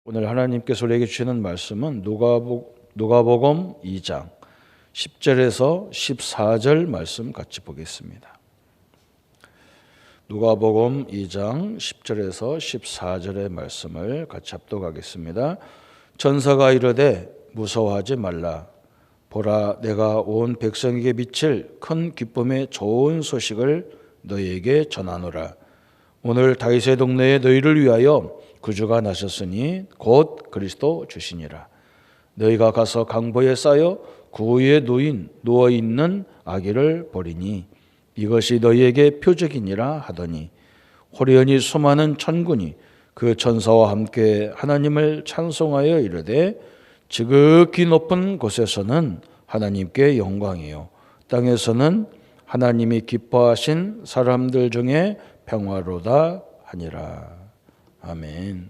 오늘 하나님께서 우리에게 주시는 말씀은 누가복음 2장 10절에서 14절 말씀 같이 보겠습니다. 누가복음 2장 10절에서 14절의 말씀을 같이 합독하겠습니다. 천사가 이르되 무서워하지 말라. 보라, 내가 온 백성에게 미칠 큰 기쁨의 좋은 소식을 너희에게 전하노라. 오늘 다윗의 동네에 너희를 위하여 구주가 나셨으니 곧 그리스도 주시니라. 너희가 가서 강보에 쌓여 구유에 누워 있는 아기를 보리니 이것이 너희에게 표적이니라 하더니 호련히 수많은 천군이 그 천사와 함께 하나님을 찬송하여 이르되 지극히 높은 곳에서는 하나님께 영광이요 땅에서는 하나님이 기뻐하신 사람들 중에 평화로다 하니라. 아멘.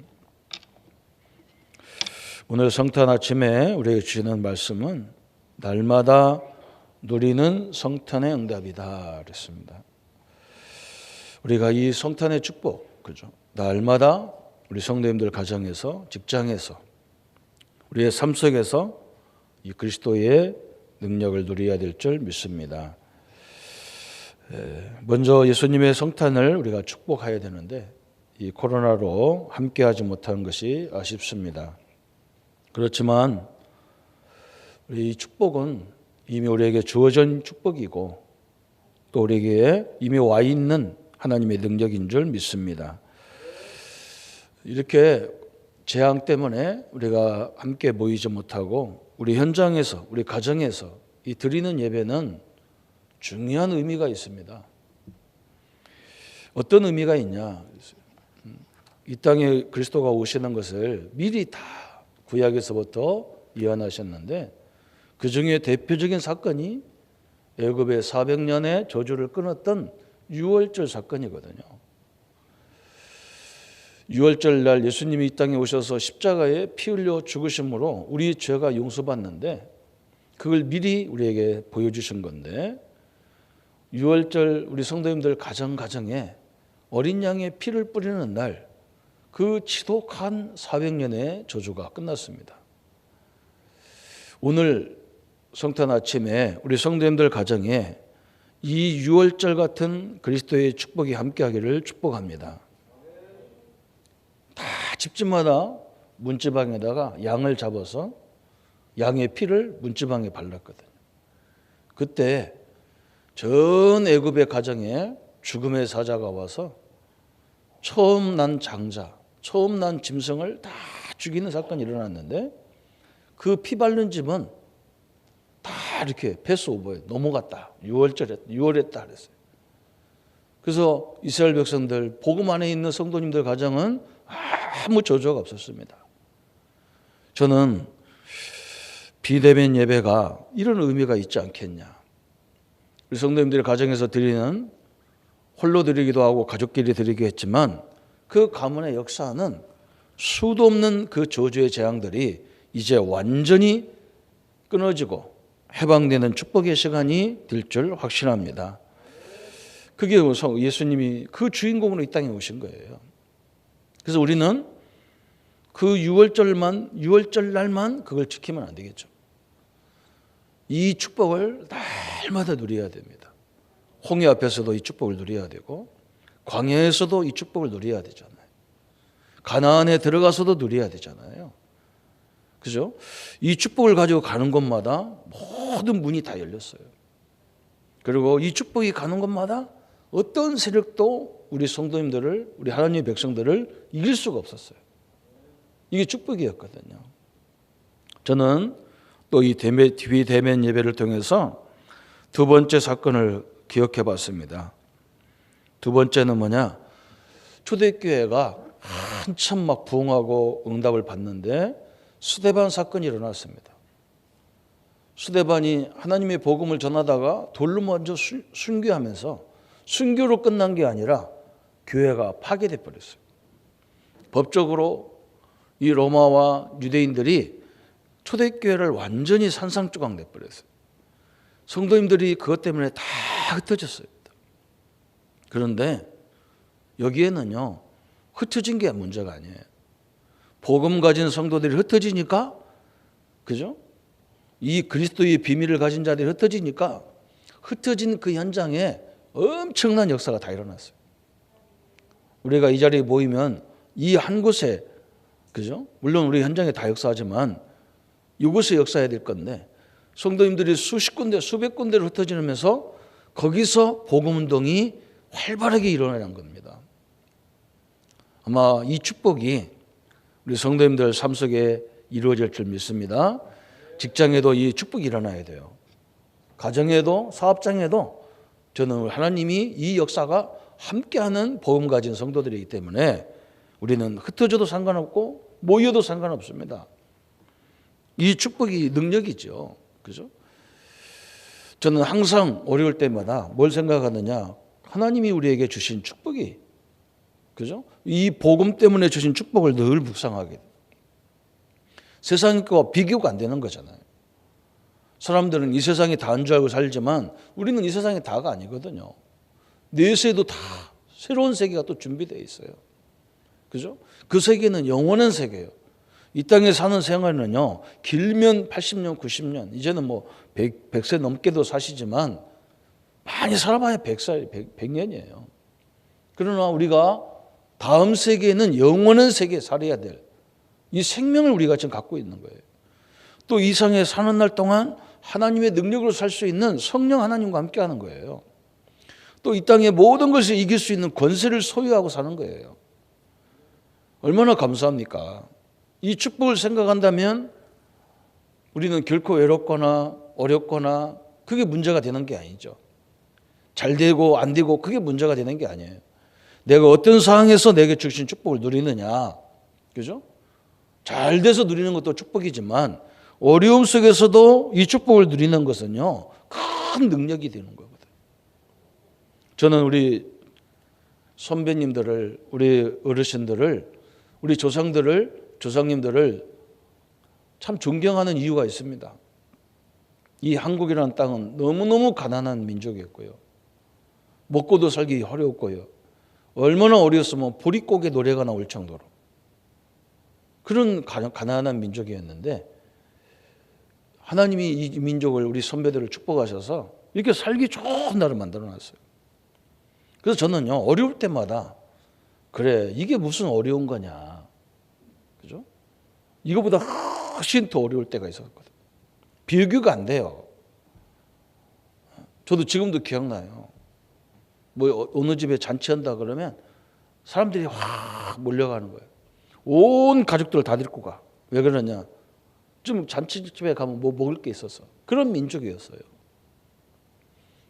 오늘 성탄 아침에 우리에게 주시는 말씀은 날마다 누리는 성탄의 응답이다 그랬습니다. 우리가 이 성탄의 축복, 그죠? 날마다 우리 성도님들 가정에서, 직장에서, 우리의 삶 속에서 이 그리스도의 능력을 누려야 될 줄 믿습니다. 먼저 예수님의 성탄을 우리가 축복해야 되는데 이 코로나로 함께하지 못한 것이 아쉽습니다. 그렇지만 이 축복은 이미 우리에게 주어진 축복이고 또 우리에게 이미 와 있는 하나님의 능력인 줄 믿습니다. 이렇게 재앙 때문에 우리가 함께 모이지 못하고 우리 현장에서, 우리 가정에서 이 드리는 예배는 중요한 의미가 있습니다. 어떤 의미가 있냐? 이 땅에 그리스도가 오시는 것을 미리 다 구약에서부터 예언하셨는데 그 중에 대표적인 사건이 애굽의 400년의 저주를 끊었던 유월절 사건이거든요. 유월절 날 예수님이 이 땅에 오셔서 십자가에 피 흘려 죽으심으로 우리 죄가 용서받는데 그걸 미리 우리에게 보여주신 건데 유월절 우리 성도님들 가정에 어린 양의 피를 뿌리는 날 그 지독한 400년의 저주가 끝났습니다. 오늘 성탄 아침에 우리 성도님들 가정에 이 유월절 같은 그리스도의 축복이 함께하기를 축복합니다. 다 집집마다 문지방에다가 양을 잡아서 양의 피를 문지방에 발랐거든요. 그때 전 애굽의 가정에 죽음의 사자가 와서 처음 난 장자, 처음 난 짐승을 다 죽이는 사건이 일어났는데 그 피 바른 집은 다 이렇게 패스오버에 넘어갔다. 6월했다 그랬어요. 그래서 이스라엘 백성들, 복음 안에 있는 성도님들 가정은 아무 저주가 없었습니다. 저는 비대면 예배가 이런 의미가 있지 않겠냐. 우리 성도님들 가정에서 드리는 홀로 드리기도 하고 가족끼리 드리기도 했지만 그 가문의 역사는 수도 없는 그 저주의 재앙들이 이제 완전히 끊어지고 해방되는 축복의 시간이 될 줄 확신합니다. 그게 예수님이 그 주인공으로 이 땅에 오신 거예요. 그래서 우리는 그 유월절 날만 그걸 지키면 안 되겠죠. 이 축복을 날마다 누려야 됩니다. 홍해 앞에서도 이 축복을 누려야 되고 광야에서도 이 축복을 누려야 되잖아요. 가나안에 들어가서도 누려야 되잖아요. 그죠? 이 축복을 가지고 가는 곳마다 모든 문이 다 열렸어요. 그리고 이 축복이 가는 곳마다 어떤 세력도 우리 성도님들을, 우리 하나님의 백성들을 이길 수가 없었어요. 이게 축복이었거든요. 저는 또 이 비대면 예배를 통해서 두 번째 사건을 기억해 봤습니다. 두 번째는 뭐냐? 초대교회가 한참 막 부흥하고 응답을 받는데 스데반 사건이 일어났습니다. 스데반이 하나님의 복음을 전하다가 돌로 먼저 순교하면서 순교로 끝난 게 아니라 교회가 파괴돼 버렸어요. 법적으로 이 로마와 유대인들이 초대교회를 완전히 산산조각 내버렸어요. 성도님들이 그것 때문에 다 흩어졌어요. 그런데 여기에는요, 흩어진 게 문제가 아니에요. 복음 가진 성도들이 흩어지니까, 그죠? 이 그리스도의 비밀을 가진 자들이 흩어지니까 흩어진 그 현장에 엄청난 역사가 다 일어났어요. 우리가 이 자리에 모이면 이 한 곳에, 그죠? 물론 우리 현장에 다 역사하지만 이곳에 역사해야 될 건데, 성도님들이 수십 군데, 수백 군데로 흩어지면서 거기서 복음 운동이 활발하게 일어나는 겁니다. 아마 이 축복이 우리 성도님들 삶 속에 이루어질 줄 믿습니다. 직장에도 이 축복이 일어나야 돼요. 가정에도, 사업장에도 저는 하나님이 이 역사가 함께하는 복음 가진 성도들이기 때문에 우리는 흩어져도 상관없고 모여도 상관없습니다. 이 축복이 능력이죠. 그죠? 저는 항상 어려울 때마다 뭘 생각하느냐, 하나님이 우리에게 주신 축복이, 그죠? 이 복음 때문에 주신 축복을 늘 묵상하게 돼요. 세상과 비교가 안 되는 거잖아요. 사람들은 이 세상이 다인 줄 알고 살지만 우리는 이 세상이 다가 아니거든요. 내세도 다 새로운 세계가 또 준비되어 있어요. 그죠? 그 세계는 영원한 세계예요. 이 땅에 사는 생활은요, 길면 80년, 90년, 이제는 뭐 100세 넘게도 사시지만 많이 살아봐야 100살, 100년이에요. 그러나 우리가 다음 세계는 영원한 세계에 살아야 될 이 생명을 우리가 지금 갖고 있는 거예요. 또 이 세상에 사는 날 동안 하나님의 능력으로 살 수 있는 성령 하나님과 함께 하는 거예요. 또 이 땅의 모든 것을 이길 수 있는 권세를 소유하고 사는 거예요. 얼마나 감사합니까? 이 축복을 생각한다면 우리는 결코 외롭거나 어렵거나 그게 문제가 되는 게 아니죠. 잘 되고 안 되고 그게 문제가 되는 게 아니에요. 내가 어떤 상황에서 내게 주신 축복을 누리느냐, 그죠? 잘 돼서 누리는 것도 축복이지만 어려움 속에서도 이 축복을 누리는 것은요, 큰 능력이 되는 거거든요. 저는 우리 선배님들을, 우리 어르신들을, 우리 조상님들을 참 존경하는 이유가 있습니다. 이 한국이라는 땅은 너무너무 가난한 민족이었고요. 먹고도 살기 어려웠고요. 얼마나 어려웠으면 보릿고개 노래가 나올 정도로 그런 가난한 민족이었는데 하나님이 이 민족을, 우리 선배들을 축복하셔서 이렇게 살기 좋은 나라를 만들어놨어요. 그래서 저는요, 어려울 때마다 그래, 이게 무슨 어려운 거냐, 그죠? 이거보다 훨씬 더 어려울 때가 있었거든요. 비교가 안 돼요. 저도 지금도 기억나요. 뭐 어느 집에 잔치한다 그러면 사람들이 확 몰려가는 거예요. 온 가족들을 다 데리고 가. 왜 그러냐? 좀 잔치집에 가면 뭐 먹을 게 있어서. 그런 민족이었어요.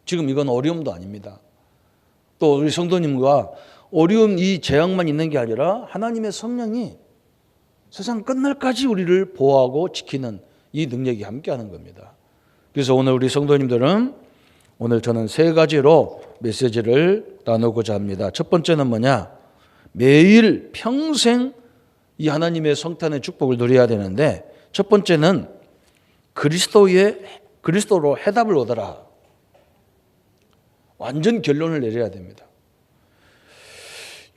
지금 이건 어려움도 아닙니다. 또 우리 성도님과 어려움, 이 재앙만 있는 게 아니라 하나님의 성령이 세상 끝날까지 우리를 보호하고 지키는 이 능력이 함께하는 겁니다. 그래서 오늘 우리 성도님들은, 오늘 저는 세 가지로 메시지를 나누고자 합니다. 첫 번째는 뭐냐? 매일 평생 이 하나님의 성탄의 축복을 누려야 되는데, 첫 번째는 그리스도로 해답을 얻어라. 완전 결론을 내려야 됩니다.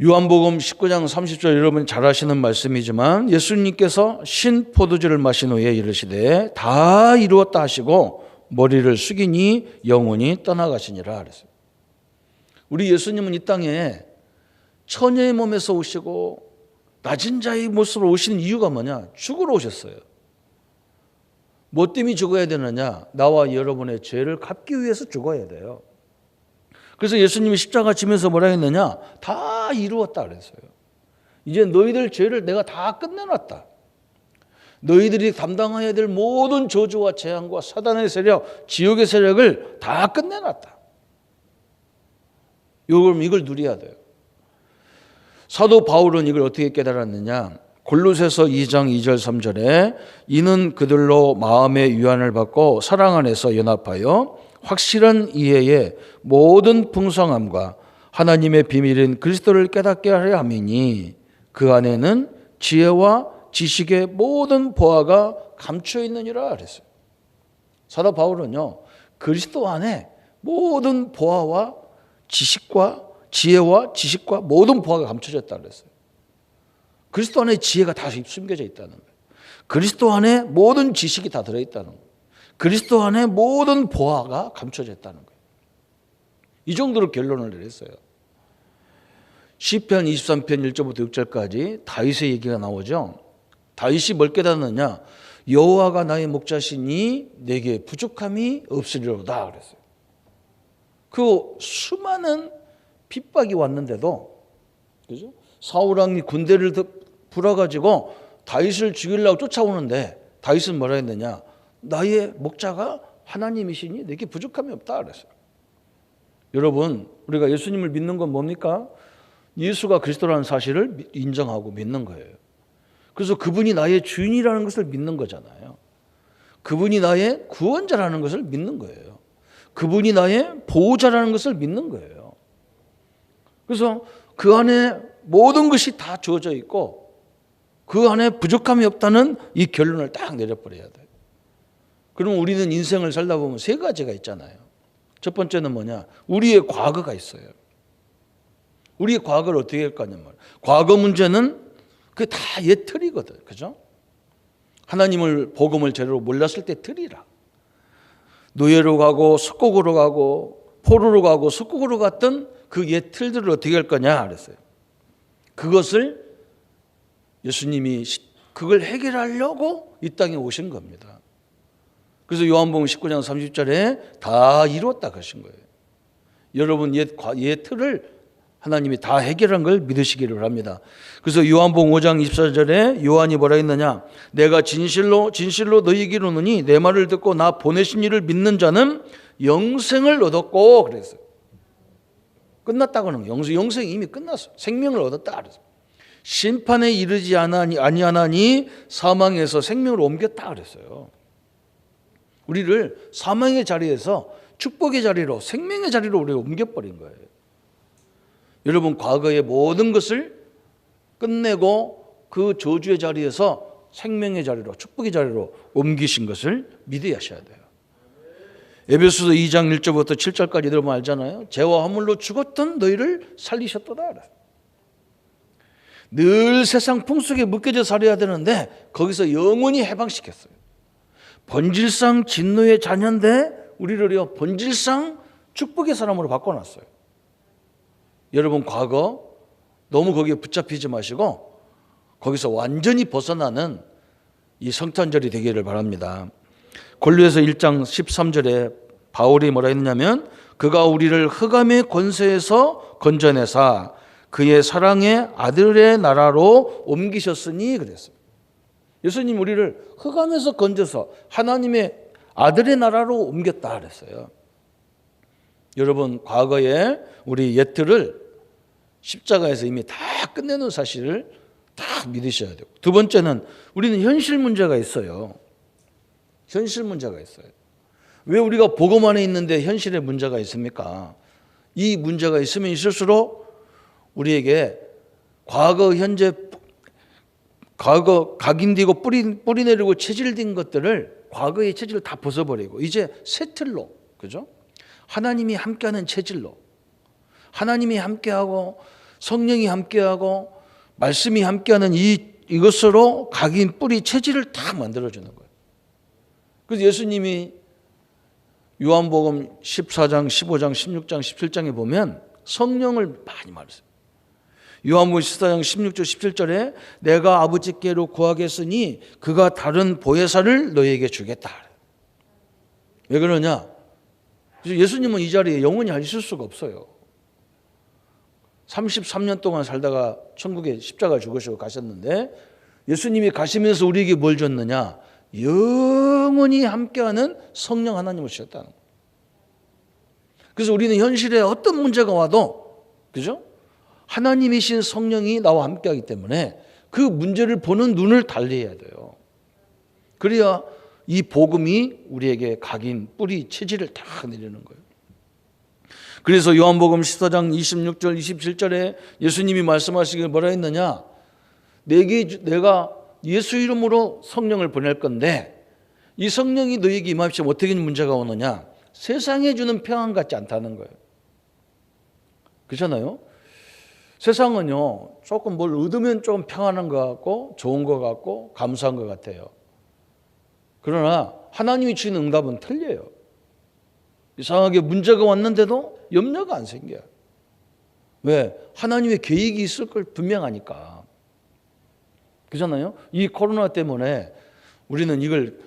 요한복음 19장 30절, 여러분 잘 아시는 말씀이지만 예수님께서 신 포도주를 마신 후에 이르시되 다 이루었다 하시고 머리를 숙이니 영혼이 떠나가시니라 그랬어요. 우리 예수님은 이 땅에 처녀의 몸에서 오시고 낮은 자의 모습으로 오시는 이유가 뭐냐? 죽으러 오셨어요. 뭐 때문에 죽어야 되느냐? 나와 여러분의 죄를 갚기 위해서 죽어야 돼요. 그래서 예수님이 십자가 지면서 뭐라 했느냐? 다 이루었다 그랬어요. 이제 너희들 죄를 내가 다 끝내놨다. 너희들이 담당해야 될 모든 저주와 재앙과 사단의 세력, 지옥의 세력을 다 끝내놨다. 이걸 누려야 돼요. 사도 바울은 이걸 어떻게 깨달았느냐? 골로새서 2장 2절 3절에 이는 그들로 마음의 유한을 받고 사랑 안에서 연합하여 확실한 이해에 모든 풍성함과 하나님의 비밀인 그리스도를 깨닫게 하려 함이니 그 안에는 지혜와 지식의 모든 보화가 감추어 있느니라 그랬어요. 사도 바울은요, 그리스도 안에 모든 보화와 지식과 지혜와 지식과 모든 보화가 감춰졌다 그랬어요. 그리스도 안에 지혜가 다 숨겨져 있다는 거예요. 그리스도 안에 모든 지식이 다 들어있다는 거예요. 그리스도 안에 모든 보화가 감춰져 있다는 거예요. 이 정도로 결론을 내렸어요. 시편 23편 1절부터 6절까지 다윗의 얘기가 나오죠. 다윗이 뭘 깨닫느냐? 여호와가 나의 목자시니 내게 부족함이 없으리로다 그랬어요. 그 수많은 핍박이 왔는데도, 그죠? 사울 왕이 군대를 불어가지고 다윗을 죽이려고 쫓아오는데 다윗은 뭐라 했느냐? 나의 목자가 하나님이시니 내게 부족함이 없다 그랬어요. 여러분, 우리가 예수님을 믿는 건 뭡니까? 예수가 그리스도라는 사실을 인정하고 믿는 거예요. 그래서 그분이 나의 주인이라는 것을 믿는 거잖아요. 그분이 나의 구원자라는 것을 믿는 거예요. 그분이 나의 보호자라는 것을 믿는 거예요. 그래서 그 안에 모든 것이 다 주어져 있고 그 안에 부족함이 없다는 이 결론을 딱 내려버려야 돼요. 그럼 우리는 인생을 살다 보면 세 가지가 있잖아요. 첫 번째는 뭐냐? 우리의 과거가 있어요. 우리의 과거를 어떻게 할 거냐 말이에요. 과거 문제는 그게 다 옛 틀이거든. 그죠? 하나님을 복음을 제대로 몰랐을 때 틀이라. 노예로 가고 속국으로 가고 포로로 가고 속국으로 갔던 그 옛 틀들을 어떻게 할 거냐 그랬어요. 그것을 예수님이 그걸 해결하려고 이 땅에 오신 겁니다. 그래서 요한복음 19장 30절에 다 이루었다 그러신 거예요. 여러분 옛 틀을 하나님이 다 해결한 걸 믿으시기를 바랍니다. 그래서 요한복음 5장 24절에 요한이 뭐라 했느냐? 내가 진실로 너희에게 이르노니 내 말을 듣고 나 보내신 이를 믿는 자는 영생을 얻었고 그랬어요. 끝났다고 하는 거예요. 영생이 이미 끝났어요. 생명을 얻었다 그랬어요. 심판에 이르지 아니하나니 사망에서 생명으로 옮겼다 그랬어요. 우리를 사망의 자리에서 축복의 자리로 생명의 자리로 우리를 옮겨버린 거예요. 여러분 과거의 모든 것을 끝내고 그 저주의 자리에서 생명의 자리로 축복의 자리로 옮기신 것을 믿으셔야 돼요. 에베소서 2장 1절부터 7절까지 들어보면 알잖아요. 죄와 허물로 죽었던 너희를 살리셨도다. 늘 세상 풍속에 묶여져 살아야 되는데 거기서 영원히 해방시켰어요. 본질상 진노의 자녀인데 우리를요 본질상 축복의 사람으로 바꿔놨어요. 여러분 과거 너무 거기에 붙잡히지 마시고 거기서 완전히 벗어나는 이 성탄절이 되기를 바랍니다. 골로새서 1장 13절에 바울이 뭐라 했냐면 그가 우리를 흑암의 권세에서 건져내사 그의 사랑의 아들의 나라로 옮기셨으니 그랬어요. 예수님 우리를 흑암에서 건져서 하나님의 아들의 나라로 옮겼다 그랬어요. 여러분 과거에 우리 옛틀을 십자가에서 이미 다 끝내놓은 사실을 다 믿으셔야 되고, 두 번째는 우리는 현실 문제가 있어요. 현실 문제가 있어요. 왜 우리가 복음 안에 있는데 현실에 문제가 있습니까? 이 문제가 있으면 있을수록 우리에게 과거 현재 과거 각인되고 뿌리 내리고 체질된 것들을 과거의 체질을 다 벗어버리고 이제 새 틀로, 그죠? 하나님이 함께하는 체질로, 하나님이 함께하고 성령이 함께하고 말씀이 함께하는 이것으로 각인 뿌리 체질을 다 만들어주는 거예요. 그래서 예수님이 요한복음 14장, 15장, 16장, 17장에 보면 성령을 많이 말했어요. 요한복음 14장 16절 17절에 내가 아버지께로 구하겠으니 그가 다른 보혜사를 너희에게 주겠다. 왜 그러냐? 예수님은 이 자리에 영원히 있을 수가 없어요. 33년 동안 살다가 천국에 십자가 죽으시고 가셨는데 예수님이 가시면서 우리에게 뭘 줬느냐? 영원히 함께하는 성령 하나님을 주셨다는 거예요. 그래서 우리는 현실에 어떤 문제가 와도, 그죠? 하나님이신 성령이 나와 함께하기 때문에 그 문제를 보는 눈을 달리해야 돼요. 그래야 이 복음이 우리에게 각인, 뿌리, 체질을 다 내리는 거예요. 그래서 요한복음 14장 26절, 27절에 예수님이 말씀하시길 뭐라 했느냐? 내가 예수 이름으로 성령을 보낼 건데 이 성령이 너에게 임하시면 어떻게 문제가 오느냐? 세상에 주는 평안 같지 않다는 거예요. 그렇잖아요? 세상은요, 조금 뭘 얻으면 좀 평안한 것 같고 좋은 것 같고 감사한 것 같아요. 그러나 하나님이 주시는 응답은 틀려요. 이상하게 문제가 왔는데도 염려가 안 생겨요. 왜? 하나님의 계획이 있을 걸 분명하니까. 그렇잖아요? 이 코로나 때문에 우리는 이걸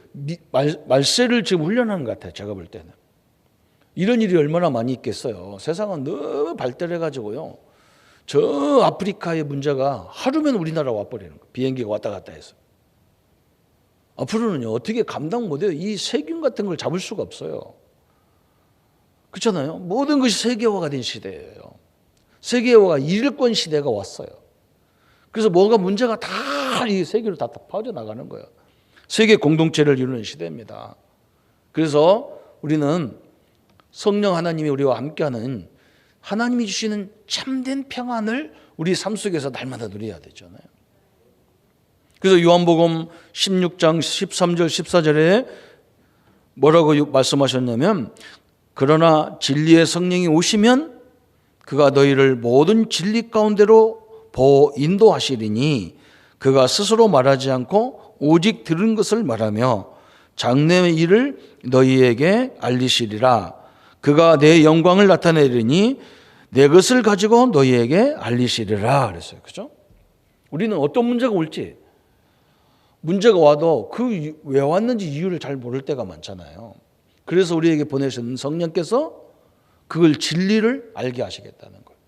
말세를 지금 훈련하는 것 같아요. 제가 볼 때는. 이런 일이 얼마나 많이 있겠어요. 세상은 너무 발달해가지고요. 저 아프리카의 문제가 하루면 우리나라 와버리는 거예요. 비행기가 왔다 갔다 해서. 앞으로는요, 어떻게 감당 못해요. 이 세균 같은 걸 잡을 수가 없어요. 그렇잖아요. 모든 것이 세계화가 된 시대예요. 세계화가 일권 시대가 왔어요. 그래서 뭐가 문제가 다 이 세계로 다 퍼져나가는 거예요. 세계 공동체를 이루는 시대입니다. 그래서 우리는 성령 하나님이 우리와 함께하는 하나님이 주시는 참된 평안을 우리 삶 속에서 날마다 누려야 되잖아요. 그래서 요한복음 16장 13절 14절에 뭐라고 말씀하셨냐면, 그러나 진리의 성령이 오시면 그가 너희를 모든 진리 가운데로 인도하시리니 그가 스스로 말하지 않고 오직 들은 것을 말하며 장래의 일을 너희에게 알리시리라. 그가 내 영광을 나타내리니 내 것을 가지고 너희에게 알리시리라 그랬어요. 그죠? 우리는 어떤 문제가 올지, 문제가 와도 그 왜 왔는지 이유를 잘 모를 때가 많잖아요. 그래서 우리에게 보내신 성령께서 그걸 진리를 알게 하시겠다는 거예요.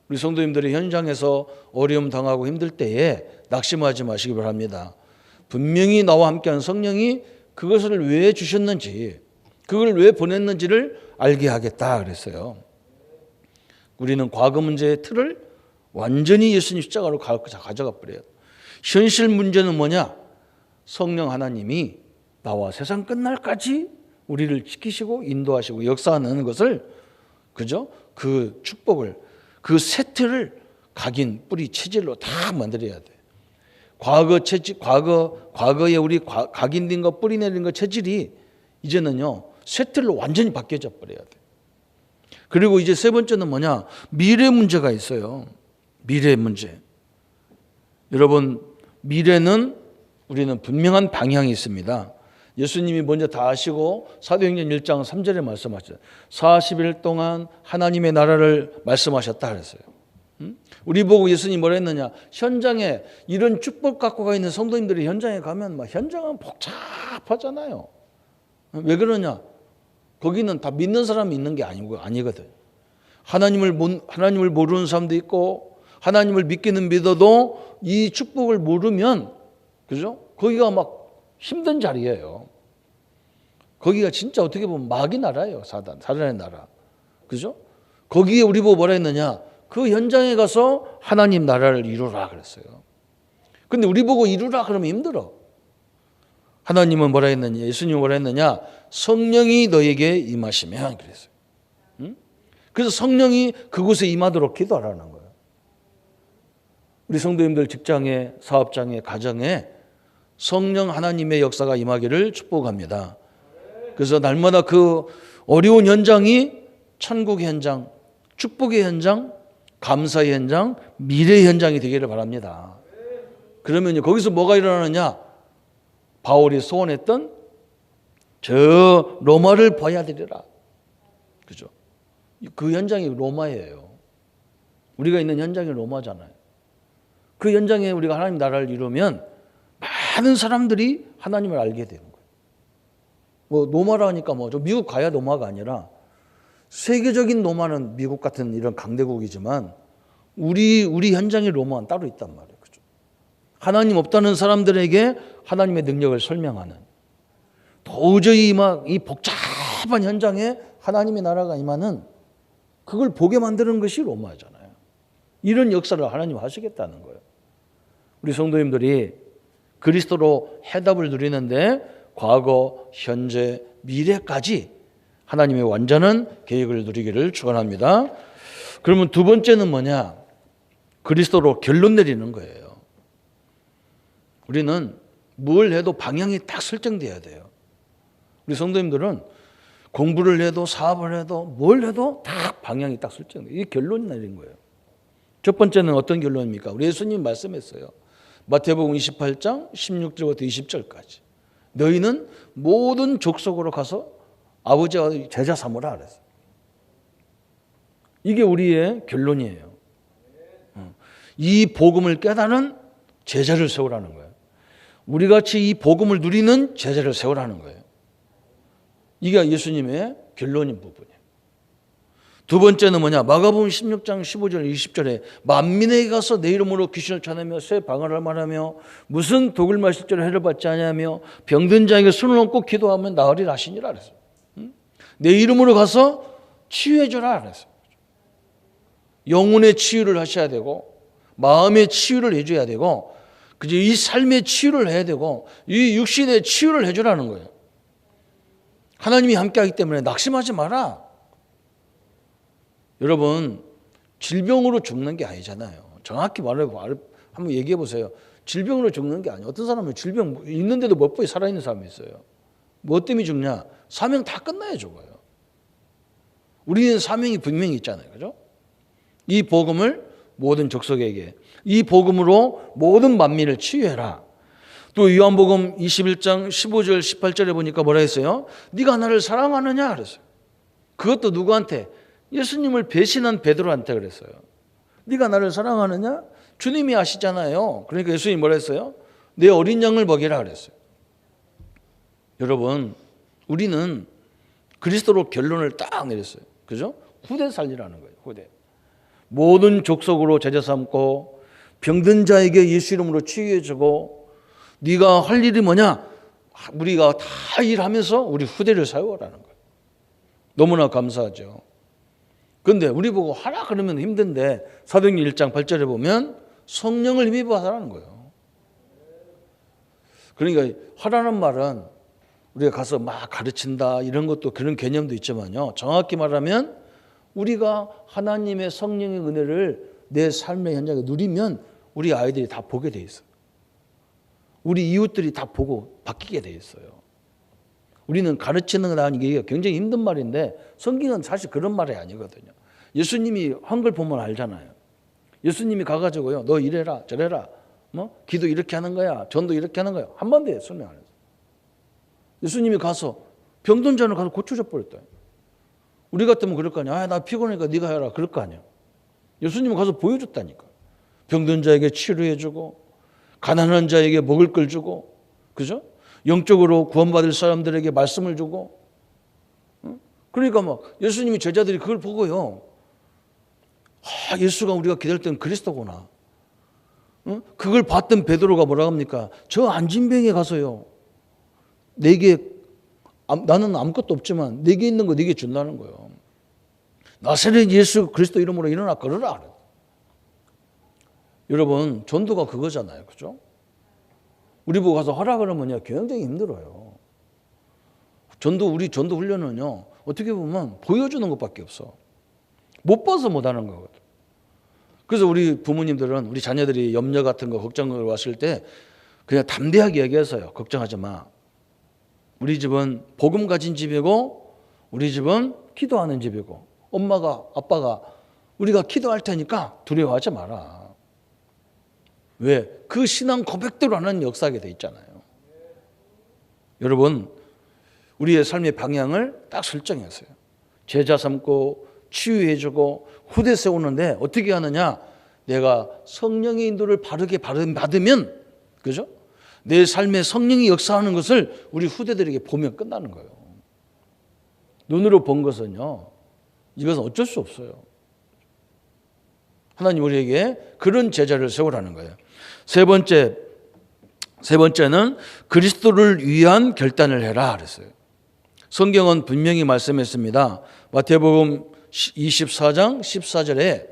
우리 성도님들이 현장에서 어려움 당하고 힘들 때에 낙심하지 마시기 바랍니다. 분명히 나와 함께하는 성령이 그것을 왜 주셨는지, 그걸 왜 보냈는지를 알게 하겠다 그랬어요. 우리는 과거 문제의 틀을 완전히 예수님 십자가로 가져가 버려요. 현실 문제는 뭐냐? 성령 하나님이 나와 세상 끝날까지 우리를 지키시고 인도하시고 역사하는 것을, 그죠? 그 축복을, 그 세트를 각인, 뿌리, 체질로 다 만들어야 돼. 과거 체질, 과거에 우리 각인된 거, 뿌리 내린 거 체질이 이제는요, 세트로 완전히 바뀌어져 버려야 돼. 그리고 이제 세 번째는 뭐냐? 미래 문제가 있어요. 미래 문제. 여러분, 미래는 우리는 분명한 방향이 있습니다. 예수님이 먼저 다 아시고 사도행전 1장 3절에 말씀하셨어요. 40일 동안 하나님의 나라를 말씀하셨다 그랬어요. 우리 보고 예수님이 뭐라 했느냐? 현장에 이런 축복 갖고 가 있는 성도님들이 현장에 가면 막 현장은 복잡하잖아요. 왜 그러냐? 거기는 다 믿는 사람이 있는 게 아니거든. 하나님을 모르는 사람도 있고 하나님을 믿기는 믿어도 이 축복을 모르면, 그죠? 거기가 막 힘든 자리예요. 거기가 진짜 어떻게 보면 마귀 나라예요. 사단의 나라. 그죠? 거기에 우리 보고 뭐라 했느냐? 그 현장에 가서 하나님 나라를 이루라 그랬어요. 근데 우리 보고 이루라 그러면 힘들어. 하나님은 뭐라 했느냐? 예수님은 뭐라 했느냐? 성령이 너에게 임하시면 그랬어요. 그래서 성령이 그곳에 임하도록 기도하라는 거예요. 우리 성도님들 직장에, 사업장에, 가정에 성령 하나님의 역사가 임하기를 축복합니다. 그래서 날마다 그 어려운 현장이 천국의 현장, 축복의 현장, 감사의 현장, 미래의 현장이 되기를 바랍니다. 그러면 거기서 뭐가 일어나느냐? 바울이 소원했던 저 로마를 봐야 되리라. 그죠? 그 현장이 로마예요. 우리가 있는 현장이 로마잖아요. 그 현장에 우리가 하나님 나라를 이루면 많은 사람들이 하나님을 알게 되는 거예요. 뭐 로마라 하니까 저 미국 가야 로마가 아니라 세계적인 로마는 미국 같은 이런 강대국이지만 우리 현장의 로마는 따로 있단 말이에요. 그죠? 하나님 없다는 사람들에게 하나님의 능력을 설명하는, 도저히 막 이 복잡한 현장에 하나님의 나라가 임하는, 그걸 보게 만드는 것이 로마잖아요. 이런 역사를 하나님 하시겠다는 거예요. 우리 성도님들이 그리스도로 해답을 누리는데 과거, 현재, 미래까지 하나님의 완전한 계획을 누리기를 축원합니다. 그러면 두 번째는 뭐냐? 그리스도로 결론 내리는 거예요. 우리는 뭘 해도 방향이 딱 설정돼야 돼요. 우리 성도님들은 공부를 해도 사업을 해도 뭘 해도 딱 방향이 딱 설정돼요. 이게 결론 내린 거예요. 첫 번째는 어떤 결론입니까? 우리 예수님 말씀했어요. 마태복음 28장 16절부터 20절까지. 너희는 모든 족속으로 가서 아버지와 제자 삼으라 그랬어요. 이게 우리의 결론이에요. 이 복음을 깨닫는 제자를 세우라는 거예요. 우리 같이 이 복음을 누리는 제자를 세우라는 거예요. 이게 예수님의 결론인 부분이에요. 두 번째는 뭐냐? 마가복음 16장 15절 20절에 만민에게 가서 내 이름으로 귀신을 쳐내며 새 방언을 말하며 무슨 독을 마실 줄 해를 받지 아니하며 병든 자에게 손을 얹고 기도하면 나으리라 하시니라 그랬어요. 내 이름으로 가서 치유해 주라 그랬어요. 영혼의 치유를 하셔야 되고 마음의 치유를 해줘야 되고 그저 이 삶의 치유를 해야 되고 이 육신의 치유를 해주라는 거예요. 하나님이 함께하기 때문에 낙심하지 마라. 여러분 질병으로 죽는 게 아니잖아요. 정확히 말하고 한번 얘기해 보세요. 질병으로 죽는 게 아니에요. 어떤 사람은 질병 있는데도 몇 번이 살아있는 사람이 있어요. 뭐 때문에 죽냐? 사명 다 끝나야 죽어요. 우리는 사명이 분명히 있잖아요. 그죠? 이 복음을 모든 족속에게 이 복음으로 모든 만민을 치유해라. 또 요한복음 21장 15절 18절에 보니까 뭐라 했어요? 네가 나를 사랑하느냐 그랬어요. 그것도 누구한테? 예수님을 배신한 베드로한테 그랬어요. 네가 나를 사랑하느냐? 주님이 아시잖아요. 그러니까 예수님이 뭐라 했어요? 내 어린 양을 먹이라 그랬어요. 여러분 우리는 그리스도로 결론을 딱 내렸어요. 그죠? 후대 살리라는 거예요. 후대. 모든 족속으로 제자 삼고 병든 자에게 예수 이름으로 치유해 주고 네가 할 일이 뭐냐? 우리가 다 일하면서 우리 후대를 세우라는 거예요. 너무나 감사하죠. 그런데 우리 보고 하라 그러면 힘든데 사도행전 1장 8절에 보면 성령을 힘입어 하라는 거예요. 그러니까 하라는 말은 우리가 가서 막 가르친다 이런 것도 그런 개념도 있지만요. 정확히 말하면 우리가 하나님의 성령의 은혜를 내 삶의 현장에 누리면 우리 아이들이 다 보게 돼 있어요. 우리 이웃들이 다 보고 바뀌게 돼 있어요. 우리는 가르치는 거라는 게 굉장히 힘든 말인데 성경은 사실 그런 말이 아니거든요. 예수님이 한 걸 보면 알잖아요. 예수님이 가가지고요. 너 이래라 저래라 뭐 기도 이렇게 하는 거야. 전도 이렇게 하는 거야. 한 번도 설명 안 했어요. 예수님이 가서 병든 자를 가서 고쳐줘 버렸다. 우리 같으면 그럴 거 아니야. 나 피곤하니까 네가 해라. 그럴 거 아니야. 예수님은 가서 보여줬다니까. 병든 자에게 치료해주고 가난한 자에게 먹을 걸 주고 그죠? 영적으로 구원받을 사람들에게 말씀을 주고 그러니까 막 예수님이 제자들이 그걸 보고요. 예수가 우리가 기다릴 때는 그리스도구나. 그걸 봤던 베드로가 뭐라고 합니까? 저 안진뱅에 가서요. 내게 나는 아무것도 없지만 내게 있는 거 네게 준다는 거예요. 나사렛 예수 그리스도 이름으로 일어나 걸으라. 여러분 전도가 그거잖아요. 그죠? 우리 보고 가서 하라 그러면요. 굉장히 힘들어요. 우리 전도 훈련은요. 어떻게 보면 보여주는 것밖에 없어. 못 봐서 못하는 거거든. 그래서 우리 부모님들은 우리 자녀들이 염려 같은 거 걱정을 왔을 때 그냥 담대하게 얘기해서요. 걱정하지 마. 우리 집은 복음 가진 집이고 우리 집은 기도하는 집이고 엄마가 아빠가 우리가 기도할 테니까 두려워하지 마라. 왜? 그 신앙 고백대로 하는 역사하게 돼 있잖아요. 여러분 우리의 삶의 방향을 딱 설정했어요. 제자 삼고 치유해주고 후대 세우는데 어떻게 하느냐? 내가 성령의 인도를 바르게 받으면 그죠? 내 삶에 성령이 역사하는 것을 우리 후대들에게 보면 끝나는 거예요. 눈으로 본 것은요. 이것은 어쩔 수 없어요. 하나님 우리에게 그런 제자를 세우라는 거예요. 세 번째는 그리스도를 위한 결단을 해라 그랬어요. 성경은 분명히 말씀했습니다. 마태복음 24장 14절에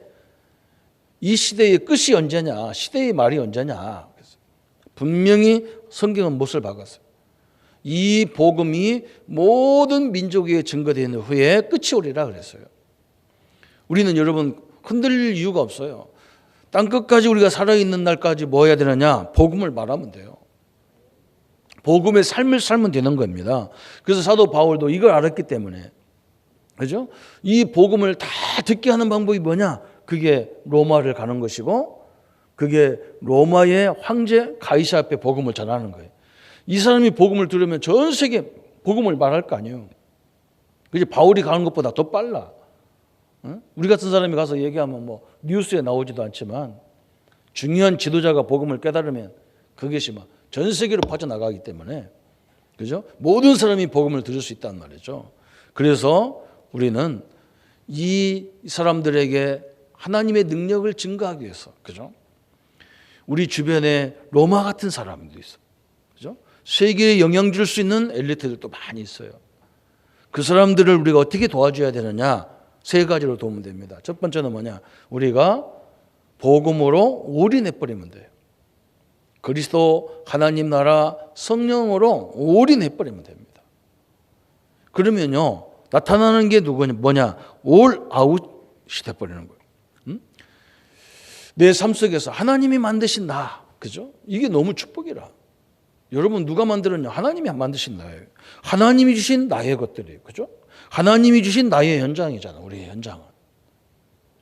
이 시대의 끝이 언제냐, 시대의 말이 언제냐. 분명히 성경은 못을 박았어요. 이 복음이 모든 민족에 증거되는 후에 끝이 오리라 그랬어요. 우리는 여러분 흔들릴 이유가 없어요. 땅끝까지 우리가 살아있는 날까지 뭐 해야 되느냐? 복음을 말하면 돼요. 복음의 삶을 살면 되는 겁니다. 그래서 사도 바울도 이걸 알았기 때문에 그죠? 이 복음을 다 듣게 하는 방법이 뭐냐? 그게 로마를 가는 것이고 그게 로마의 황제 가이사 앞에 복음을 전하는 거예요. 이 사람이 복음을 들으면 전 세계 복음을 말할 거 아니에요. 그게 바울이 가는 것보다 더 빨라. 우리 같은 사람이 가서 얘기하면 뭐 뉴스에 나오지도 않지만 중요한 지도자가 복음을 깨달으면 그것이 막 전 세계로 퍼져나가기 때문에 그죠? 모든 사람이 복음을 들을 수 있단 말이죠. 그래서 우리는 이 사람들에게 하나님의 능력을 증거하기 위해서 그죠? 우리 주변에 로마 같은 사람도 있어. 그죠? 세계에 영향 줄 수 있는 엘리트들도 많이 있어요. 그 사람들을 우리가 어떻게 도와줘야 되느냐? 세 가지로 도우면 됩니다. 첫 번째는 뭐냐? 우리가 복음으로 올인해 버리면 돼요. 그리스도 하나님 나라 성령으로 올인해 버리면 됩니다. 그러면요. 나타나는 게 뭐냐? 올 아웃이 돼 버리는 거예요. 내 삶 속에서 하나님이 만드신 나. 그죠? 이게 너무 축복이라. 여러분 누가 만들었냐? 하나님이 만드신 나예요. 하나님이 주신 나의 것들이에요. 그죠? 하나님이 주신 나의 현장이잖아. 우리의 현장은.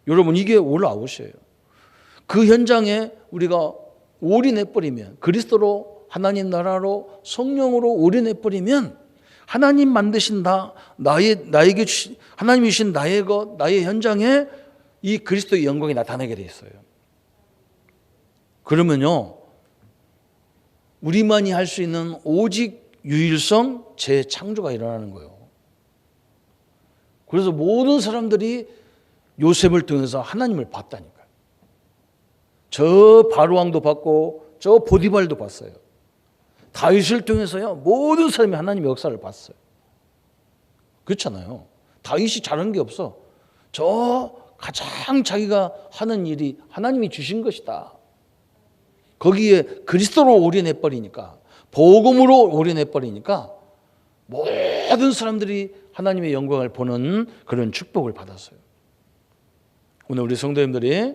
여러분 이게 올 아웃이에요. 그 현장에 우리가 올인해버리면 그리스도로 하나님 나라로 성령으로 올인해버리면 하나님 만드신 나에게 주신 하나님이 주신 나의 것 나의 현장에 이 그리스도의 영광이 나타나게 돼 있어요. 그러면요 우리만이 할 수 있는 오직 유일성 재창조가 일어나는 거예요. 그래서 모든 사람들이 요셉을 통해서 하나님을 봤다니까요. 저 바로왕도 봤고 저 보디발도 봤어요. 다윗을 통해서요 모든 사람이 하나님의 역사를 봤어요. 그렇잖아요. 다윗이 잘한 게 없어. 저 가장 자기가 하는 일이 하나님이 주신 것이다. 거기에 그리스도로 올인해버리니까 복음으로 올인해버리니까 모든 사람들이 하나님의 영광을 보는 그런 축복을 받았어요. 오늘 우리 성도님들이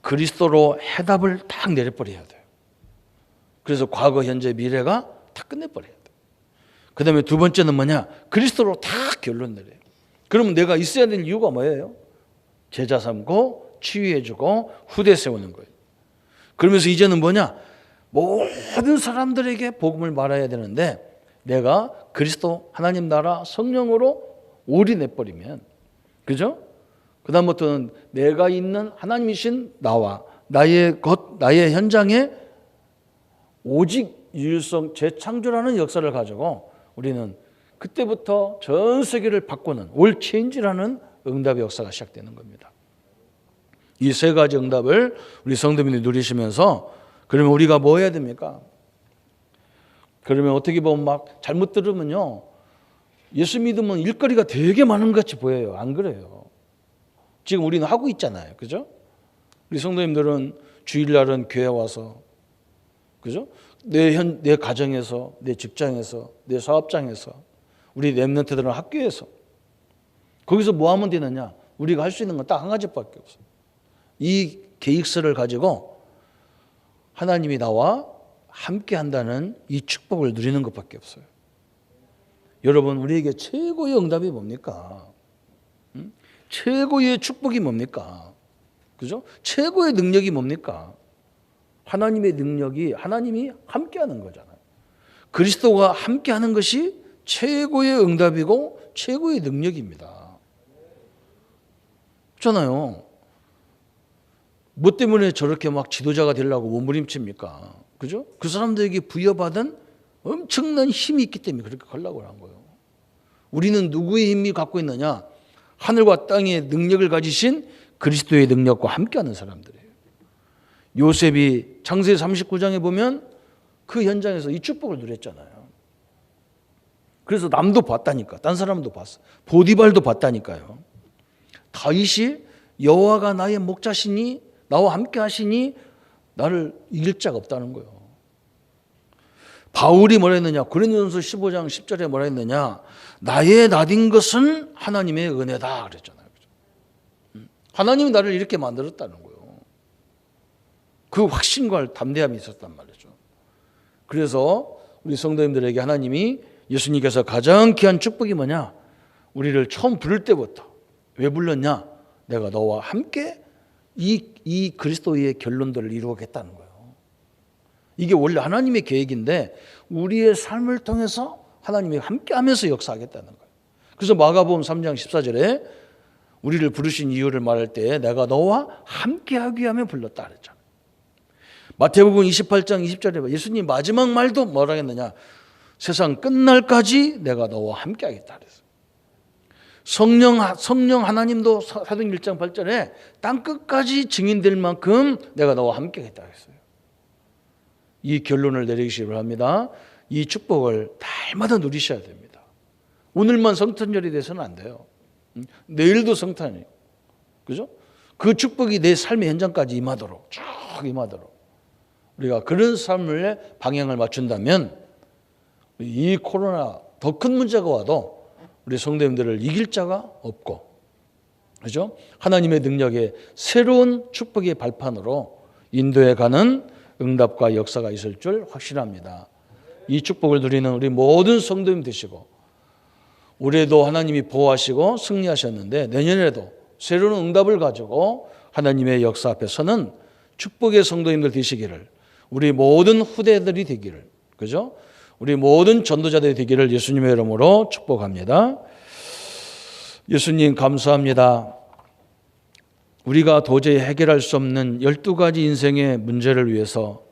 그리스도로 해답을 딱 내려버려야 돼요. 그래서 과거, 현재, 미래가 다 끝내버려야 돼요. 그 다음에 두 번째는 뭐냐? 그리스도로 다 결론 내려요. 그러면 내가 있어야 될 이유가 뭐예요? 제자 삼고 치유해주고 후대 세우는 거예요. 그러면서 이제는 뭐냐? 모든 사람들에게 복음을 말해야 되는데 내가 그리스도 하나님 나라 성령으로 올인해버리면 그죠? 그 다음부터는 내가 있는 하나님이신 나와 나의 것, 나의 현장에 오직 유일성 재창조라는 역사를 가지고 우리는 그때부터 전 세계를 바꾸는 올 체인지라는 응답의 역사가 시작되는 겁니다. 이 세 가지 응답을 우리 성도님들이 누리시면서 그러면 우리가 뭐 해야 됩니까? 그러면 어떻게 보면 막 잘못 들으면요 예수 믿으면 일거리가 되게 많은 것 같이 보여요. 안 그래요. 지금 우리는 하고 있잖아요. 그죠? 우리 성도님들은 주일날은 교회 와서 그죠? 내 가정에서, 내 직장에서, 내 사업장에서, 우리 렘넌트들은 학교에서 거기서 뭐 하면 되느냐? 우리가 할 수 있는 건 딱 한 가지밖에 없어. 이 계획서를 가지고 하나님이 나와 함께 한다는 이 축복을 누리는 것밖에 없어요. 여러분 우리에게 최고의 응답이 뭡니까? 최고의 축복이 뭡니까? 그죠? 최고의 능력이 뭡니까? 하나님의 능력이 하나님이 함께하는 거잖아요. 그리스도가 함께하는 것이 최고의 응답이고 최고의 능력입니다. 그렇잖아요. 뭐 때문에 저렇게 막 지도자가 되려고 몸부림칩니까? 그죠? 그 사람들에게 부여받은 엄청난 힘이 있기 때문에 그렇게 하려고 한 거예요. 우리는 누구의 힘이 갖고 있느냐? 하늘과 땅의 능력을 가지신 그리스도의 능력과 함께하는 사람들이에요. 요셉이 창세기 39장에 보면 그 현장에서 이 축복을 누렸잖아요. 그래서 남도 봤다니까. 딴 사람도 봤어. 보디발도 봤다니까요. 다윗이 여호와가 나의 목자시니 나와 함께 하시니 나를 이길 자가 없다는 거예요. 바울이 뭐라 했느냐? 고린도전서 15장 10절에 뭐라 했느냐? 나의 나딘 것은 하나님의 은혜다 그랬잖아요. 하나님이 나를 이렇게 만들었다는 거예요. 그 확신과 담대함이 있었단 말이죠. 그래서 우리 성도님들에게 하나님이 예수님께서 가장 귀한 축복이 뭐냐? 우리를 처음 부를 때부터 왜 불렀냐? 내가 너와 함께 이 그리스도의 결론들을 이루겠다는 거예요. 이게 원래 하나님의 계획인데 우리의 삶을 통해서 하나님이 함께하면서 역사하겠다는 거예요. 그래서 마가복음 3장 14절에 우리를 부르신 이유를 말할 때 내가 너와 함께하기 위하여 불렀다 그랬잖아요. 마태복음 28장 20절에 예수님 마지막 말도 뭐라 했느냐? 세상 끝날까지 내가 너와 함께하겠다 그랬어요. 성령 하나님도 사도행전 1장 8절에 땅 끝까지 증인될 만큼 내가 너와 함께하겠다 그랬어요. 이 결론을 내리시기 바랍니다. 이 축복을 날마다 누리셔야 됩니다. 오늘만 성탄절이 돼서는 안 돼요. 내일도 성탄이에요. 그죠? 그 축복이 내 삶의 현장까지 임하도록 쭉 임하도록 우리가 그런 삶을 방향을 맞춘다면 이 코로나 더 큰 문제가 와도 우리 성도님들을 이길 자가 없고, 그죠? 하나님의 능력의 새로운 축복의 발판으로 인도에 가는 응답과 역사가 있을 줄 확신합니다. 이 축복을 누리는 우리 모든 성도님 되시고, 올해도 하나님이 보호하시고 승리하셨는데 내년에도 새로운 응답을 가지고 하나님의 역사 앞에 서는 축복의 성도님들 되시기를, 우리 모든 후대들이 되기를, 그죠? 우리 모든 전도자들이 되기를 예수님의 이름으로 축복합니다. 예수님 감사합니다. 우리가 도저히 해결할 수 없는 12가지 인생의 문제를 위해서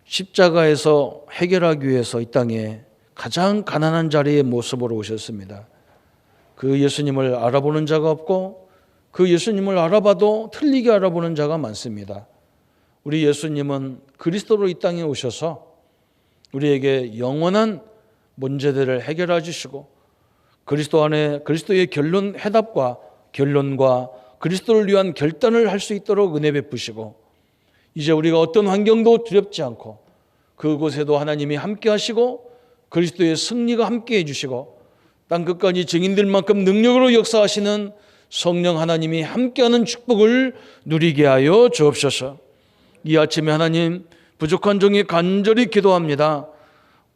십자가에서 해결하기 위해서 이 땅에 가장 가난한 자리의 모습으로 오셨습니다. 그 예수님을 알아보는 자가 없고 그 예수님을 알아봐도 틀리게 알아보는 자가 많습니다. 우리 예수님은 그리스도로 이 땅에 오셔서 우리에게 영원한 문제들을 해결해 주시고 그리스도 안에 그리스도의 해답과 결론과 그리스도를 위한 결단을 할 수 있도록 은혜 베푸시고 이제 우리가 어떤 환경도 두렵지 않고 그곳에도 하나님이 함께 하시고 그리스도의 승리가 함께 해주시고 땅끝까지 증인될 만큼 능력으로 역사하시는 성령 하나님이 함께하는 축복을 누리게 하여 주옵소서. 이 아침에 하나님 부족한 종이 간절히 기도합니다.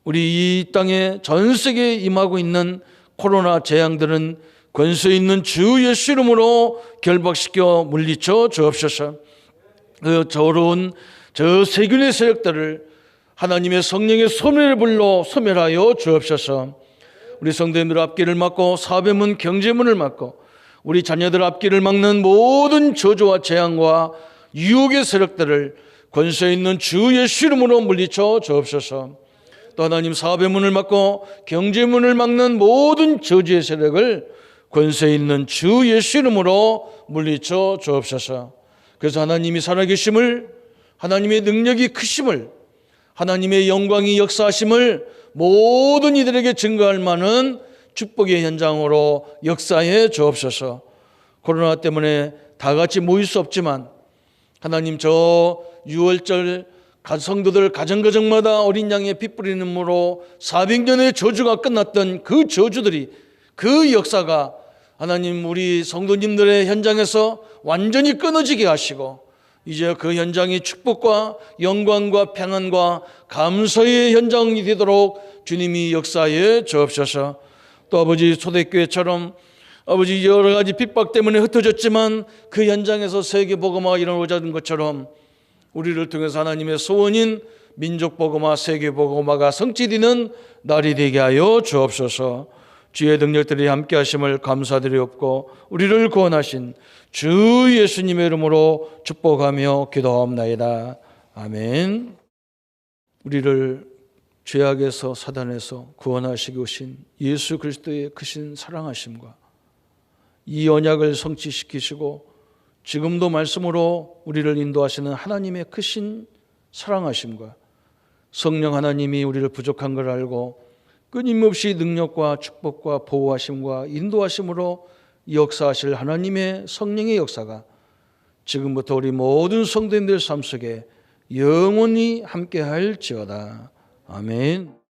우리 이 땅에 전 세계에 임하고 있는 코로나 재앙들은 권세 있는 주 예수 이름으로 결박시켜 물리쳐 주옵소서. 그 저로운 저 세균의 세력들을 하나님의 성령의 소멸을 불러 소멸하여 주옵소서. 우리 성도님들 앞길을 막고 사배문 경제문을 막고 우리 자녀들 앞길을 막는 모든 저주와 재앙과 유혹의 세력들을 권세 있는 주 예수 이름으로 물리쳐 주옵소서. 또 하나님 사업의 문을 막고 경제문을 막는 모든 저주의 세력을 권세 있는 주 예수 이름으로 물리쳐 주옵소서. 그래서 하나님이 살아계심을, 하나님의 능력이 크심을, 하나님의 영광이 역사하심을 모든 이들에게 증거할 만한 축복의 현장으로 역사해 주옵소서. 코로나 때문에 다 같이 모일 수 없지만 하나님 저 6월절 성도들 가정가정마다 어린 양의 피 뿌리는으로 400년의 저주가 끝났던 그 저주들이 그 역사가 하나님 우리 성도님들의 현장에서 완전히 끊어지게 하시고 이제 그 현장이 축복과 영광과 평안과 감사의 현장이 되도록 주님이 역사해 주옵소서. 또 아버지 초대교회처럼 아버지 여러 가지 핍박 때문에 흩어졌지만 그 현장에서 세계복음화가 일어나자는 것처럼 우리를 통해서 하나님의 소원인 민족복음화, 세계복음화가 성취되는 날이 되게 하여 주옵소서. 주의 능력들이 함께 하심을 감사드리옵고 우리를 구원하신 주 예수님의 이름으로 축복하며 기도하옵나이다. 아멘. 우리를 죄악에서 사단에서 구원하시기 오신 예수 그리스도의 크신 사랑하심과 이 언약을 성취시키시고 지금도 말씀으로 우리를 인도하시는 하나님의 크신 사랑하심과 성령 하나님이 우리를 부족한 걸 알고 끊임없이 능력과 축복과 보호하심과 인도하심으로 역사하실 하나님의 성령의 역사가 지금부터 우리 모든 성도님들 삶 속에 영원히 함께할지어다. 아멘.